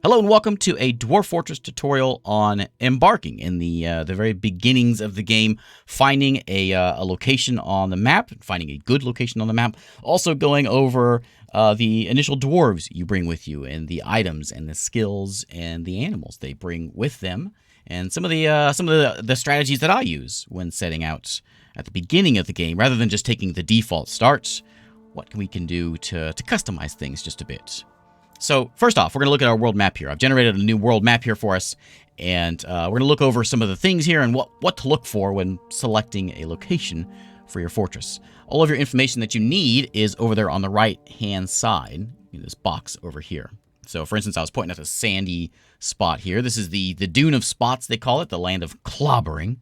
Hello and welcome to a Dwarf Fortress tutorial on embarking in the very beginnings of the game, finding a location on the map, finding a good location on the map, also going over the initial dwarves you bring with you and the items and the skills and the animals they bring with them, and some of the strategies that I use when setting out at the beginning of the game, rather than just taking the default start. What we can do to customize things just a bit. So first off, we're going to look at our world map here. I've generated a new world map here for us, and we're going to look over some of the things here and what to look for when selecting a location for your fortress. All of your information that you need is over there on the right-hand side in this box over here. So for instance, I was pointing at a sandy spot here. This is the Dune of Spots, they call it, the land of clobbering.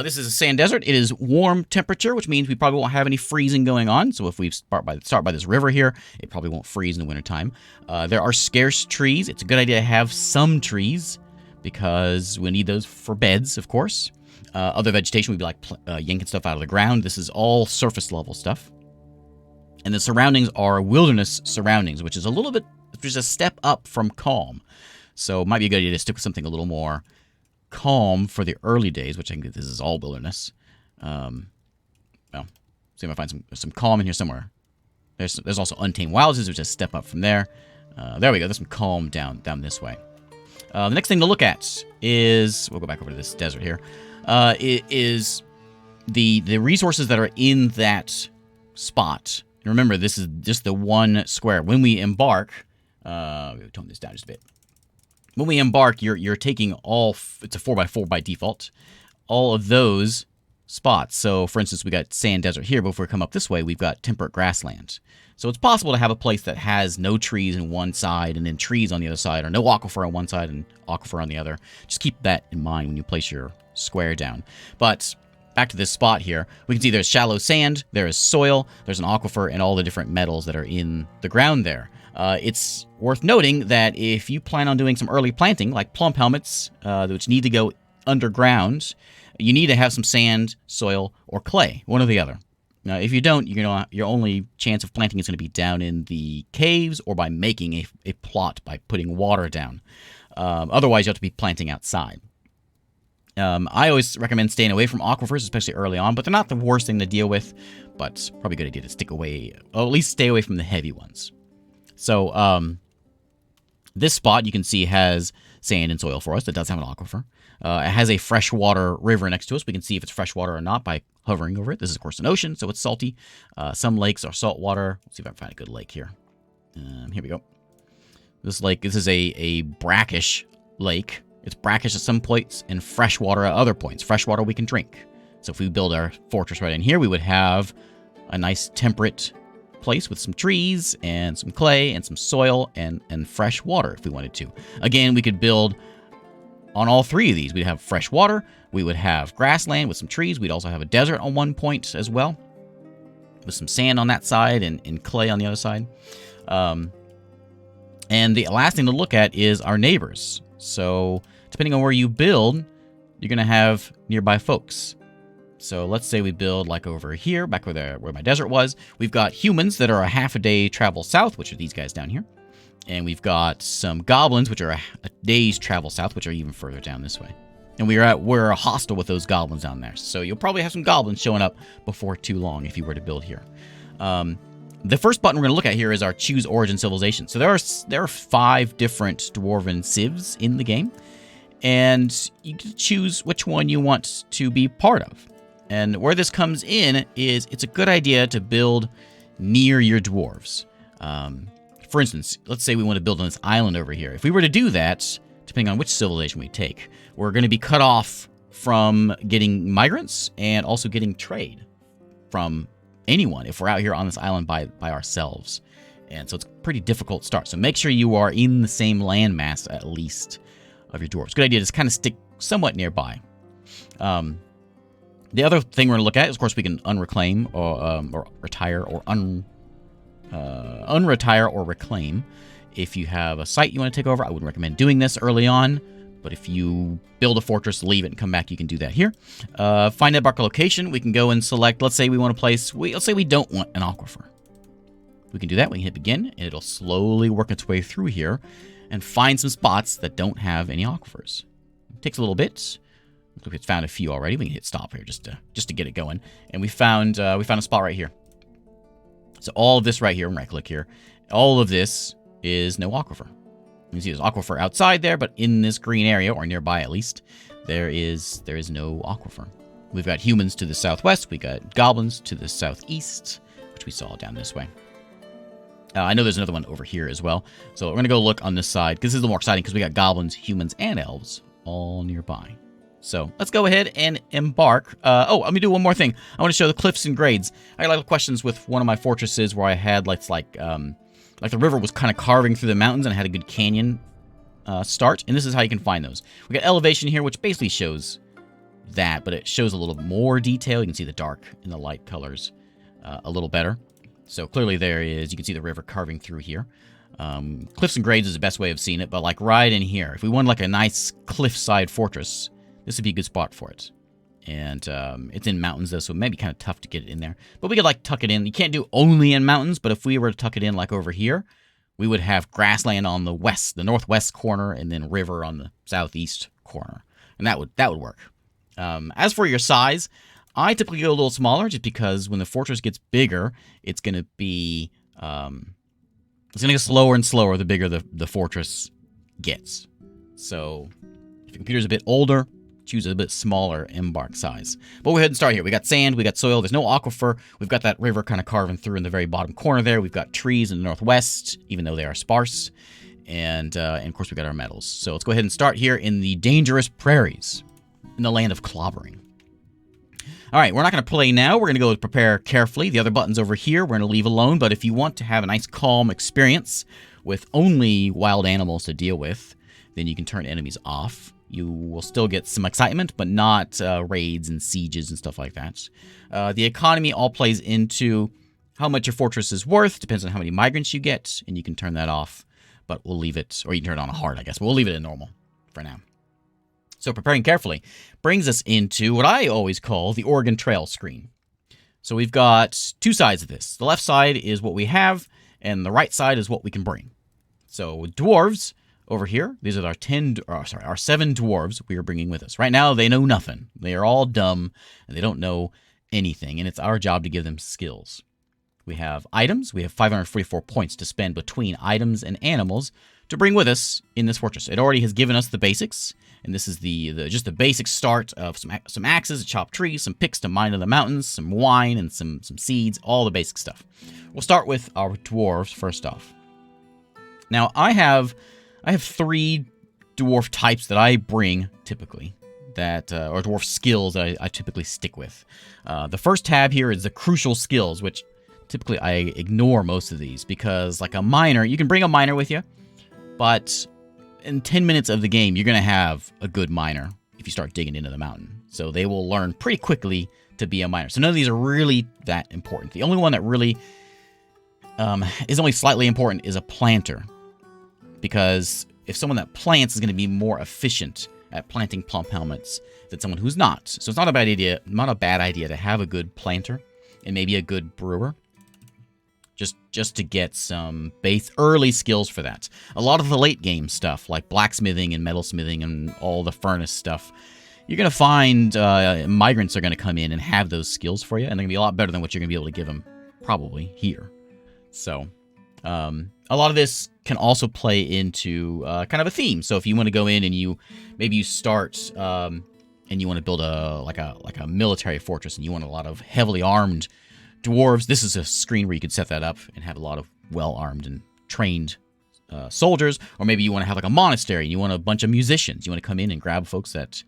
This is a sand desert. It is warm temperature, which means we probably won't have any freezing going on. So if we start by this river here, it probably won't freeze in the wintertime. There are scarce trees. It's a good idea to have some trees because we need those for beds, of course. Other vegetation would be like yanking stuff out of the ground. This is all surface level stuff. And the surroundings are wilderness surroundings, which is a step up from calm. So it might be a good idea to stick with something a little more calm for the early days, which I think this is all wilderness. Well, see if I find some calm in here somewhere. There's also Untamed Wilds, which is a step up from there. There we go. There's some calm down this way. The next thing to look at is, we'll go back over to this desert here, is the resources that are in that spot. And remember, this is just the one square. When we embark, we'll tone this down just a bit. When we embark, you're taking it's a 4x4 by default, all of those spots. So, for instance, we got sand desert here, but if we come up this way, we've got temperate grassland. So it's possible to have a place that has no trees on one side and then trees on the other side, or no aquifer on one side and aquifer on the other. Just keep that in mind when you place your square down. But back to this spot here, we can see there's shallow sand, there is soil, there's an aquifer, and all the different metals that are in the ground there. It's worth noting that if you plan on doing some early planting, like plump helmets, which need to go underground, you need to have some sand, soil, or clay, one or the other. Now, if you don't, your only chance of planting is going to be down in the caves or by making a plot by putting water down. Otherwise, you have to be planting outside. I always recommend staying away from aquifers, especially early on, but they're not the worst thing to deal with, but probably a good idea to stick away, or at least stay away from the heavy ones. So, this spot, you can see, has sand and soil for us. It does have an aquifer. It has a freshwater river next to us. We can see if it's freshwater or not by hovering over it. This is, of course, an ocean, so it's salty. Some lakes are saltwater. Let's see if I can find a good lake here. Here we go. This lake, this is a brackish lake. It's brackish at some points and freshwater at other points. Freshwater we can drink. So if we build our fortress right in here, we would have a nice temperate place with some trees and some clay and some soil and fresh water if we wanted to. Again, we could build on all three of these. We'd have fresh water, we would have grassland with some trees, we'd also have a desert on one point as well, with some sand on that side and clay on the other side. And the last thing to look at is our neighbors. So depending on where you build, you're going to have nearby folks. So let's say we build like over here, back where my desert was. We've got humans that are a half a day travel south, which are these guys down here. And we've got some goblins, which are a day's travel south, which are even further down this way. And we're hostile with those goblins down there. So you'll probably have some goblins showing up before too long if you were to build here. The first button we're going to look at here is our Choose Origin Civilization. So there are 5 different dwarven civs in the game. And you can choose which one you want to be part of. And where this comes in is it's a good idea to build near your dwarves. For instance, let's say we want to build on this island over here. If we were to do that, depending on which civilization we take, we're going to be cut off from getting migrants and also getting trade from anyone if we're out here on this island by ourselves. And so it's a pretty difficult start. So make sure you are in the same landmass at least of your dwarves. Good idea to just kind of stick somewhat nearby. The other thing we're going to look at is, of course, we can unreclaim or retire or unretire or reclaim. If you have a site you want to take over, I wouldn't recommend doing this early on. But if you build a fortress, leave it, and come back, you can do that here. Find Embark location. We can go and select, let's say we want a place, let's say we don't want an aquifer. We can do that. We can hit begin, and it'll slowly work its way through here. and find some spots that don't have any aquifers. It takes a little bit. Looks like we've found a few already. We can hit stop here just to get it going. And we found a spot right here. So all of this right here, right click here, all of this is no aquifer. You can see there's aquifer outside there, but in this green area, or nearby at least, there is no aquifer. We've got humans to the southwest. We got goblins to the southeast, which we saw down this way. I know there's another one over here as well. So we're going to go look on this side, because this is a little more exciting, because we got goblins, humans, and elves all nearby. So let's go ahead and embark. Let me do one more thing. I want to show the cliffs and grades. I got a lot of questions with one of my fortresses where I had like the river was kind of carving through the mountains and I had a good canyon start. And this is how you can find those. We got elevation here, which basically shows that, but it shows a little more detail. You can see the dark and the light colors a little better. So clearly you can see the river carving through here. Cliffs and grades is the best way of seeing it, but like right in here, if we want like a nice cliffside fortress, this would be a good spot for it. And it's in mountains, though, so it may be kind of tough to get it in there. But we could, like, tuck it in. You can't do only in mountains, but if we were to tuck it in, like, over here, we would have grassland on the northwest corner, and then river on the southeast corner. And that would work. As for your size, I typically go a little smaller, just because when the fortress gets bigger, it's going to be... it's going to get slower and slower the bigger the fortress gets. So, if your computer's a bit older, choose a bit smaller embark size. But we'll go ahead and start here. We got sand, we got soil, there's no aquifer. We've got that river kind of carving through in the very bottom corner there. We've got trees in the northwest, even though they are sparse. And of course, we got our metals. So let's go ahead and start here in the dangerous prairies, in the land of clobbering. All right, we're not going to play now. We're going to go prepare carefully. The other buttons over here, we're going to leave alone. But if you want to have a nice, calm experience with only wild animals to deal with, then you can turn enemies off. You will still get some excitement, but not raids and sieges and stuff like that. The economy all plays into how much your fortress is worth. Depends on how many migrants you get, and you can turn that off. But we'll leave it, or you can turn it on a hard, I guess. But we'll leave it at normal for now. So preparing carefully brings us into what I always call the Oregon Trail screen. So we've got two sides of this. The left side is what we have, and the right side is what we can bring. So dwarves... over here, these are our 7 dwarves we are bringing with us. Right now, they know nothing. They are all dumb, and they don't know anything, and it's our job to give them skills. We have items. We have 544 points to spend between items and animals to bring with us in this fortress. It already has given us the basics, and this is just the basic start of some axes to chop trees, some picks to mine in the mountains, some wine, and some seeds, all the basic stuff. We'll start with our dwarves first off. Now, I have 3 dwarf types that I bring typically, or dwarf skills that I typically stick with. The first tab here is the crucial skills, which typically I ignore most of these because, like a miner, you can bring a miner with you, but in 10 minutes of the game, you're going to have a good miner if you start digging into the mountain. So they will learn pretty quickly to be a miner. So none of these are really that important. The only one that really is only slightly important is a planter. Because if someone that plants is going to be more efficient at planting plump helmets than someone who's not. So it's not a bad idea to have a good planter and maybe a good brewer. Just to get some early skills for that. A lot of the late game stuff, like blacksmithing and metalsmithing and all the furnace stuff, you're going to find migrants are going to come in and have those skills for you, and they're going to be a lot better than what you're going to be able to give them probably here. So... a lot of this can also play into kind of a theme. So if you want to go in and you start and you want to build a military fortress and you want a lot of heavily armed dwarves, this is a screen where you could set that up and have a lot of well-armed and trained soldiers. Or maybe you want to have like a monastery and you want a bunch of musicians. You want to come in and grab folks that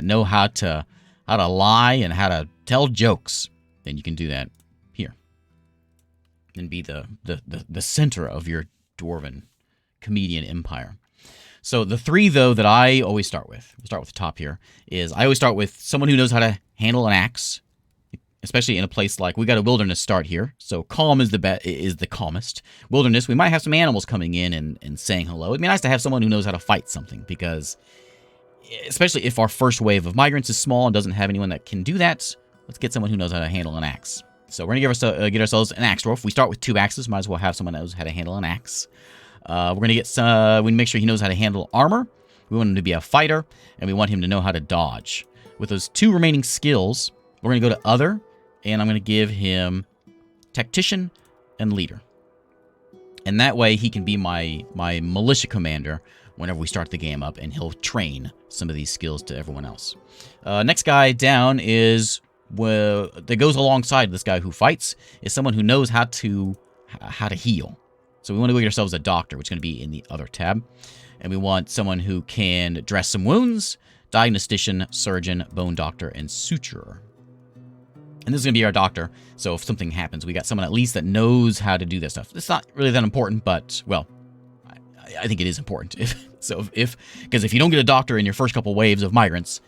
know how to lie and how to tell jokes. Then you can do that here. And be the center of your dwarven comedian empire. So the 3, though, that I always start with, we'll start with the top here, is I always start with someone who knows how to handle an axe, especially in a place like, we got a wilderness start here, so calm is the calmest. Wilderness, we might have some animals coming in and saying hello. It'd be nice to have someone who knows how to fight something, because especially if our first wave of migrants is small and doesn't have anyone that can do that, let's get someone who knows how to handle an axe. So we're going to get ourselves an axe dwarf. We start with 2 axes. Might as well have someone that knows how to handle an axe. We're going to get some, we make sure he knows how to handle armor. We want him to be a fighter, and we want him to know how to dodge. With those 2 remaining skills, we're going to go to other, and I'm going to give him tactician and leader. And that way he can be my militia commander whenever we start the game up, and he'll train some of these skills to everyone else. Next guy down is, that goes alongside this guy who fights, is someone who knows how to heal. So we want to get ourselves a doctor, which is going to be in the other tab. And we want someone who can dress some wounds, diagnostician, surgeon, bone doctor, and suturer. And this is going to be our doctor, so if something happens, we got someone at least that knows how to do this stuff. It's not really that important, but, well, I think it is important. Because if you don't get a doctor in your first couple waves of migrants,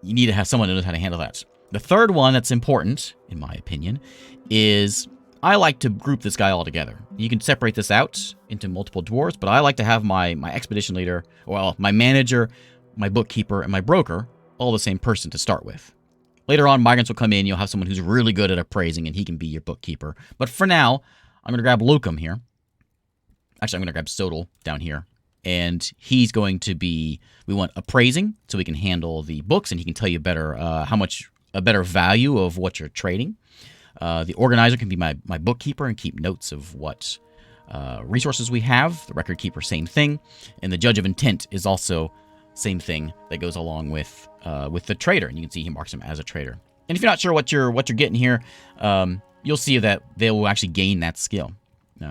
you need to have someone who knows how to handle that. The third one that's important, in my opinion, is I like to group this guy all together. You can separate this out into multiple dwarves, but I like to have my expedition leader, well, my manager, my bookkeeper, and my broker all the same person to start with. Later on, migrants will come in. You'll have someone who's really good at appraising, and he can be your bookkeeper. But for now, I'm going to grab Nookrium here. Actually, I'm going to grab Sodal down here. And he's going to be, we want appraising, so we can handle the books, and he can tell you better how much, a better value of what you're trading. The organizer can be my bookkeeper and keep notes of what resources we have. The record keeper, same thing. And the judge of intent is also same thing that goes along with the trader. And you can see he marks him as a trader. And if you're not sure what you're getting here, you'll see that they will actually gain that skill.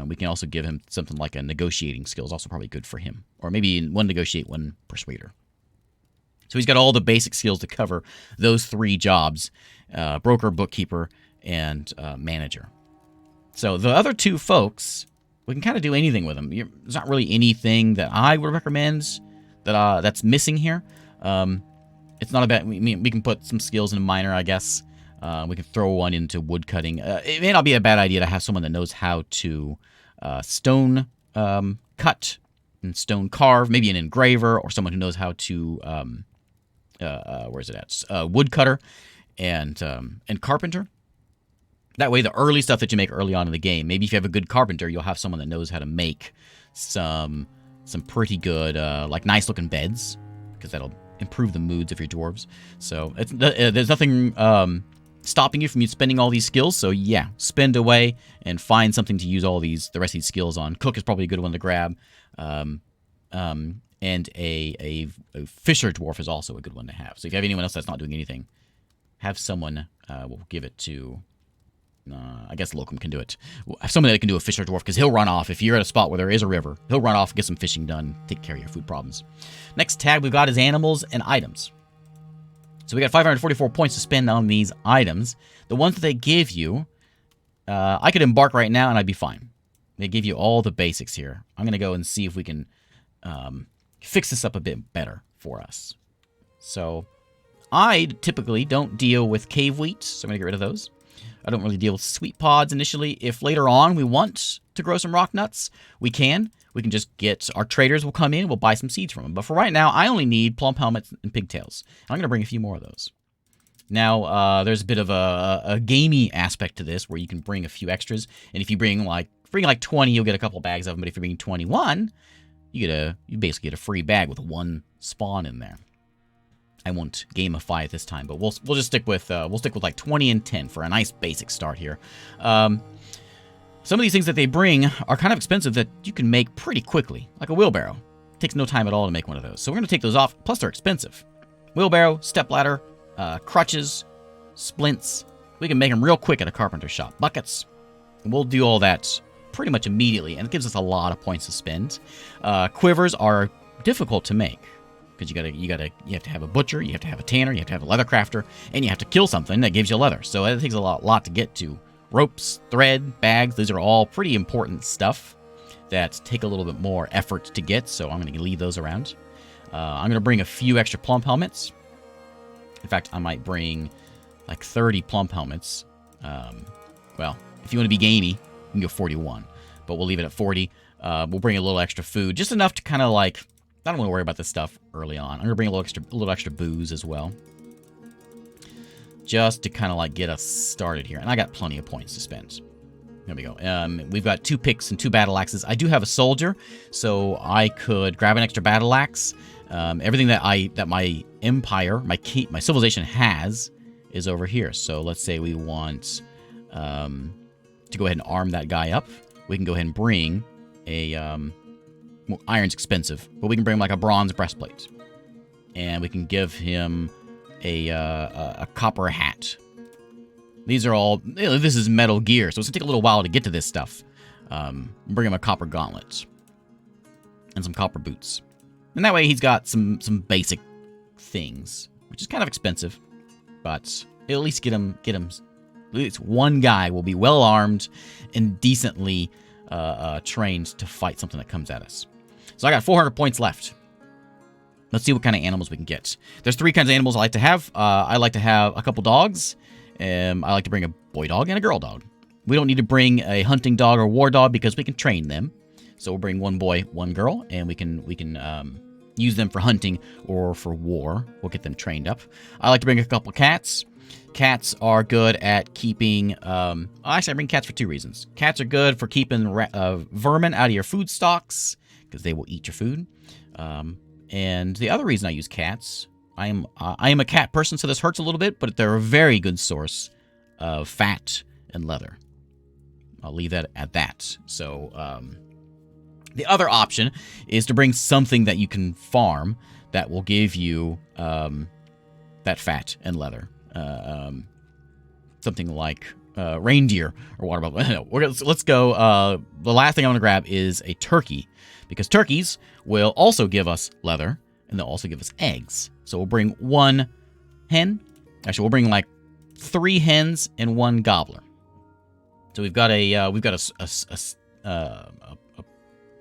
We can also give him something like a negotiating skill, is also probably good for him. Or maybe one negotiate, one persuader. So he's got all the basic skills to cover those 3 jobs, broker, bookkeeper, and manager. So the other 2 folks, we can kind of do anything with them. There's not really anything that I would recommend that's missing here. It's not a bad, we can put some skills in a miner, I guess. We can throw one into wood cutting. It may not be a bad idea to have someone that knows how to stone cut and stone carve, maybe an engraver, or someone who knows how to where's it at? Woodcutter and carpenter. That way, the early stuff that you make early on in the game, maybe if you have a good carpenter, you'll have someone that knows how to make some pretty good, like nice looking beds, because that'll improve the moods of your dwarves. So there's nothing stopping you from spending all these skills. So yeah, spend away and find something to use the rest of these skills on. Cook is probably a good one to grab. And a fisher dwarf is also a good one to have. So if you have anyone else that's not doing anything, have someone, we'll give it to, I guess Nookrium can do it. Have someone that can do a fisher dwarf, because he'll run off. If you're at a spot where there is a river, he'll run off, get some fishing done, take care of your food problems. Next tab we've got is animals and items. So we got 544 points to spend on these items. The ones that they give you, I could embark right now and I'd be fine. They give you all the basics here. I'm going to go and see if we can fix this up a bit better for us. So I typically don't deal with cave wheat, so I'm going to get rid of those. I don't really deal with sweet pods initially. If later on we want to grow some rock nuts, we can. We can just get, our traders will come in, we'll buy some seeds from them. But for right now, I only need plump helmets and pigtails. I'm going to bring a few more of those. Now, there's a bit of a gamey aspect to this, where you can bring a few extras. And if you bring like 20, you'll get a couple bags of them. But if you bring 21, you basically get a free bag with 1 spawn in there. I won't gamify it this time, but we'll just stick with like 20 and 10 for a nice basic start here. Some of these things that they bring are kind of expensive that you can make pretty quickly, like a wheelbarrow. It takes no time at all to make one of those. So we're going to take those off, plus they're expensive. Wheelbarrow, stepladder, crutches, splints. We can make them real quick at a carpenter shop. Buckets. And we'll do all that pretty much immediately, and it gives us a lot of points to spend. Quivers are difficult to make, because you have to have a butcher, you have to have a tanner, you have to have a leather crafter, and you have to kill something that gives you leather. So it takes a lot to get to. Ropes, thread, bags, these are all pretty important stuff that take a little bit more effort to get, so I'm going to leave those around. I'm going to bring a few extra plump helmets. In fact, I might bring like 30 plump helmets. Well, if you want to be gamey, you can go 41, but we'll leave it at 40. We'll bring a little extra food, just enough to kind of like, I don't want to worry about this stuff early on. I'm going to bring a little extra booze as well, just to kind of like get us started here. And I got plenty of points to spend. There we go. We've got 2 picks and 2 battle axes. I do have a soldier, so I could grab an extra battle axe. Everything that my empire, my civilization has is over here. So let's say we want to go ahead and arm that guy up. We can go ahead and bring a well, iron's expensive, but we can bring him like a bronze breastplate, and we can give him a copper hat. These are all, this is Metal Gear, so it's going to take a little while to get to this stuff. Bring him a copper gauntlet. And some copper boots. And that way he's got some basic things, which is kind of expensive. But it'll at least get him, at least one guy will be well armed and decently trained to fight something that comes at us. So I got 400 points left. Let's see what kind of animals we can get. There's 3 kinds of animals I like to have. I like to have a couple dogs. I like to bring a boy dog and a girl dog. We don't need to bring a hunting dog or war dog because we can train them. So we'll bring 1 boy, 1 girl, and we can use them for hunting or for war. We'll get them trained up. I like to bring a couple cats. Cats are good at keeping... actually, I bring cats for 2 reasons. Cats are good for keeping vermin out of your food stocks because they will eat your food. And the other reason I use cats... I am a cat person, so this hurts a little bit, but they're a very good source of fat and leather. I'll leave that at that. So, the other option is to bring something that you can farm that will give you that fat and leather. Something like reindeer or water buffalo. Let's go. The last thing I'm going to grab is a turkey, because turkeys will also give us leather, and they'll also give us eggs. So we'll bring 1 hen. Actually, we'll bring like 3 hens and 1 gobbler. So we've got a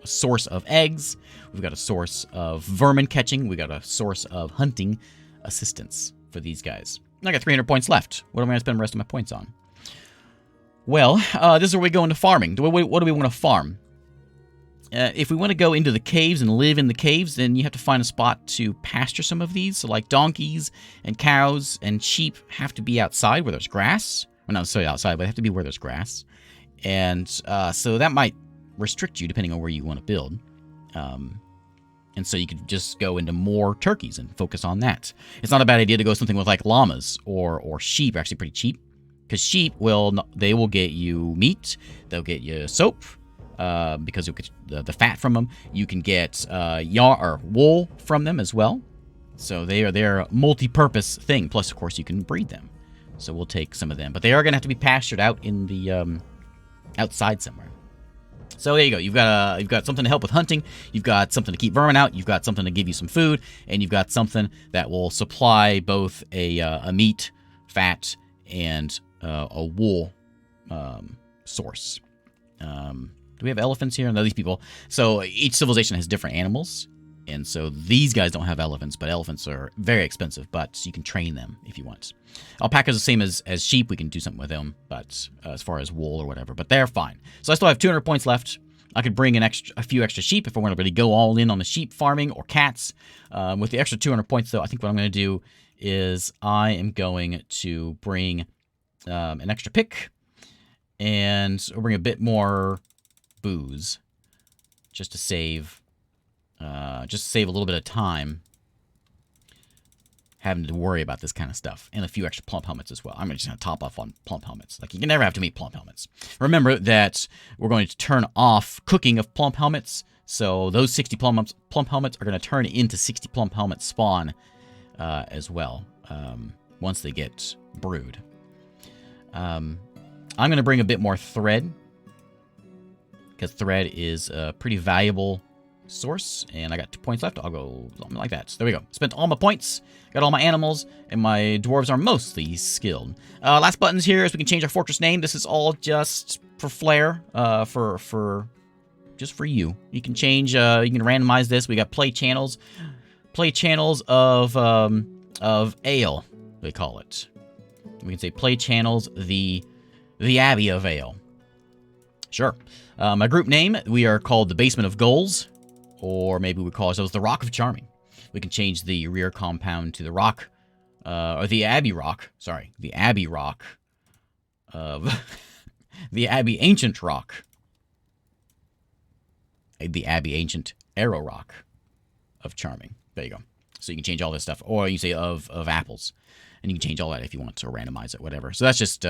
source of eggs. We've got a source of vermin catching. We got a source of hunting assistance for these guys. I got 300 points left. What am I going to spend the rest of my points on? Well, this is where we go into farming. What do we want to farm? If we want to go into the caves and live in the caves, then you have to find a spot to pasture some of these. So like donkeys and cows and sheep have to be outside where there's grass. Well, not necessarily outside, but they have to be where there's grass. And so that might restrict you depending on where you want to build. And so you could just go into more turkeys and focus on that. It's not a bad idea to go something with like llamas or sheep, actually pretty cheap. Because sheep will get you meat, they'll get you soap, because you'll get the fat from them. You can get yarn or wool from them as well. So they're a multi-purpose thing. Plus, of course, you can breed them. So we'll take some of them, but they are going to have to be pastured out in the outside somewhere. So there you go. You've got something to help with hunting. You've got something to keep vermin out. You've got something to give you some food, and you've got something that will supply both a meat, fat, and a wool source. Do we have elephants here? No, these people. So each civilization has different animals, and so these guys don't have elephants, but elephants are very expensive, but you can train them if you want. Alpacas are the same as sheep. We can do something with them, but as far as wool or whatever, but they're fine. So I still have 200 points left. I could bring a few extra sheep if I want to really go all in on the sheep farming or cats. With the extra 200 points, though, I think what I'm going to do is I am going to bring an extra pick, and we'll bring a bit more booze just to save a little bit of time having to worry about this kind of stuff, and a few extra plump helmets as well. I'm just going to top off on plump helmets. Like, you can never have too many plump helmets. Remember that we're going to turn off cooking of plump helmets, so those 60 plump helmets are going to turn into 60 plump helmet spawn as well once they get brewed. I'm going to bring a bit more thread, because thread is a pretty valuable source, and I got 2 points left. I'll go something like that. So there we go. Spent all my points, got all my animals, and my dwarves are mostly skilled. Last buttons here is we can change our fortress name. This is all just for flair, just for you. You can change, you can randomize this. We got play channels of ale, they call it. We can say play channels the Abbey of Ale. Sure. My group name, we are called the Basement of Goals, or maybe we call ourselves the Rock of Charming. We can change the rear compound to the Rock, or the Abbey Rock. Sorry, the Abbey Rock of The Abbey Ancient Rock. The Abbey Ancient Arrow Rock of Charming. There you go. So you can change all this stuff. Or you say of apples. And you can change all that if you want to, or randomize it, whatever. So that's just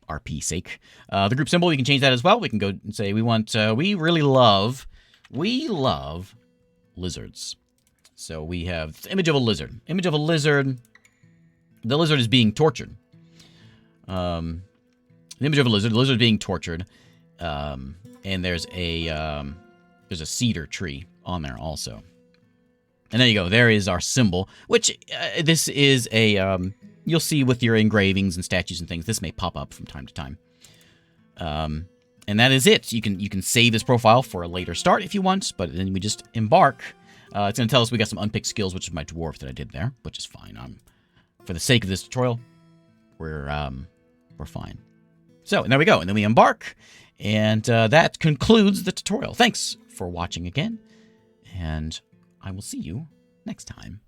RP sake. The group symbol, you can change that as well. We can go and say we want, we love lizards. So we have the image of a lizard. Image of a lizard. The lizard is being tortured. The image of a lizard. The lizard is being tortured. And there's a cedar tree on there also. And there you go. There is our symbol, which this is a, you'll see with your engravings and statues and things, this may pop up from time to time. And that is it. You can save this profile for a later start if you want, but then we just embark. It's going to tell us we got some unpicked skills, which is my dwarf that I did there, which is fine. For the sake of this tutorial, we're fine. So, and there we go. And then we embark. And that concludes the tutorial. Thanks for watching again. And I will see you next time.